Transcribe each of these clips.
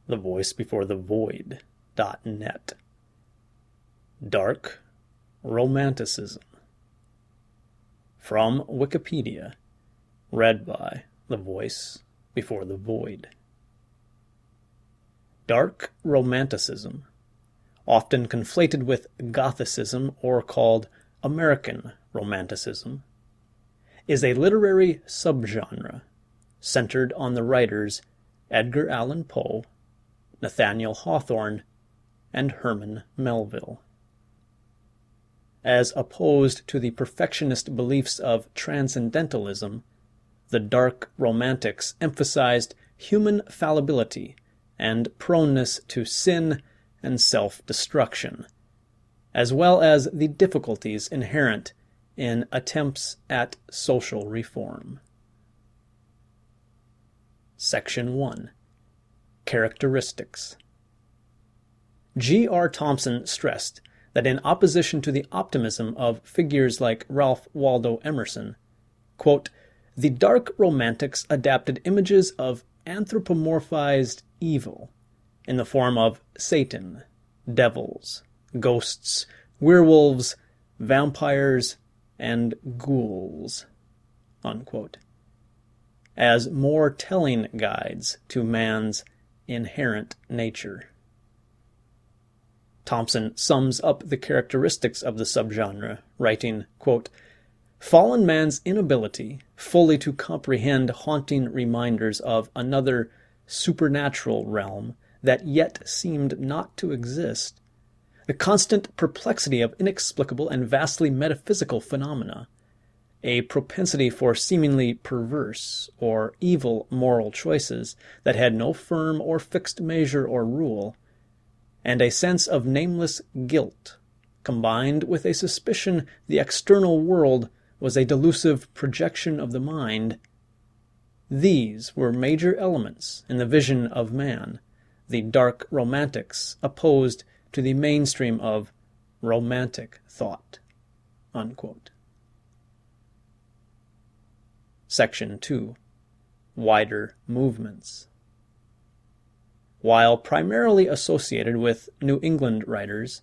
thevoicebefore-the-void.net. Dark Romanticism. From Wikipedia. Read by The Voice Before the Void. Dark Romanticism, often conflated with Gothicism or called American Romanticism, is a literary subgenre centered on the writers Edgar Allan Poe, Nathaniel Hawthorne, and Herman Melville. As opposed to the perfectionist beliefs of transcendentalism, the Dark Romantics emphasized human fallibility and proneness to sin and self-destruction, as well as the difficulties inherent in attempts at social reform. Section 1. Characteristics. G.R. Thompson stressed that in opposition to the optimism of figures like Ralph Waldo Emerson, quote, the Dark Romantics adapted images of anthropomorphized evil in the form of Satan, devils, ghosts, werewolves, vampires, and ghouls, unquote, as more telling guides to man's inherent nature. Thompson sums up the characteristics of the subgenre, writing, quote, fallen man's inability fully to comprehend haunting reminders of another supernatural realm that yet seemed not to exist, the constant perplexity of inexplicable and vastly metaphysical phenomena, a propensity for seemingly perverse or evil moral choices that had no firm or fixed measure or rule, and a sense of nameless guilt, combined with a suspicion the external world was a delusive projection of the mind. These were major elements in the vision of man the Dark Romantics opposed to the mainstream of romantic thought, unquote. Section 2. Wider movements. While primarily associated with New England writers,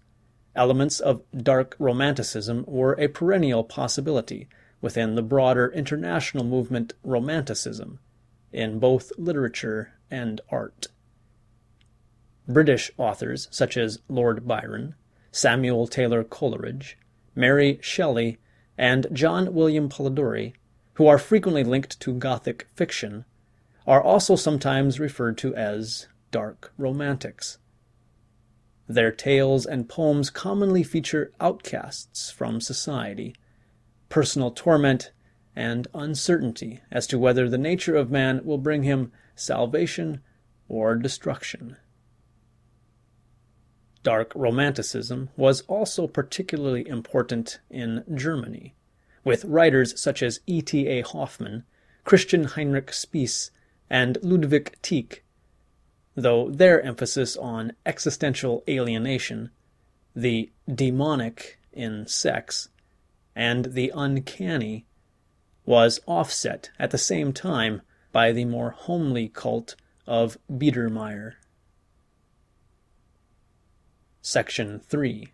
elements of Dark Romanticism were a perennial possibility within the broader international movement Romanticism, in both literature and art. British authors such as Lord Byron, Samuel Taylor Coleridge, Mary Shelley, and John William Polidori, who are frequently linked to Gothic fiction, are also sometimes referred to as Dark Romantics. Their tales and poems commonly feature outcasts from society, personal torment, and uncertainty as to whether the nature of man will bring him salvation or destruction. Dark Romanticism was also particularly important in Germany, with writers such as E.T.A. Hoffmann, Christian Heinrich Spiess, and Ludwig Tieck, though their emphasis on existential alienation, the demonic in sex, and the uncanny was offset at the same time by the more homely cult of Biedermeier. Section 3.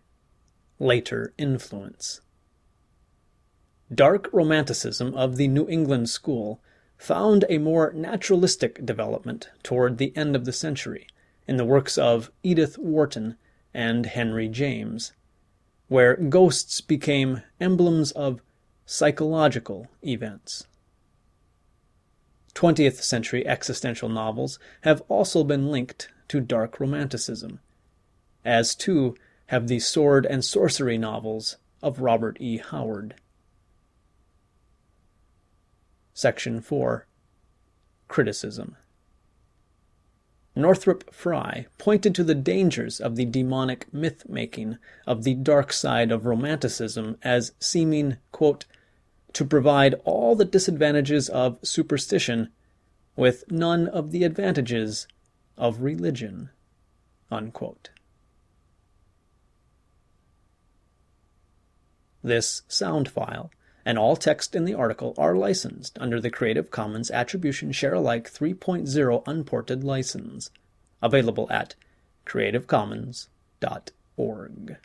Later influence. Dark Romanticism of the New England school found a more naturalistic development toward the end of the century in the works of Edith Wharton and Henry James, where ghosts became emblems of psychological events. 20th century existential novels have also been linked to Dark Romanticism, as too have the sword and sorcery novels of Robert E. Howard. Section 4. Criticism. Northrop Frye pointed to the dangers of the demonic myth-making of the dark side of Romanticism as seeming, quote, to provide all the disadvantages of superstition with none of the advantages of religion, unquote. This sound file and all text in the article are licensed under the Creative Commons Attribution Share Alike 3.0 Unported license. available at creativecommons.org.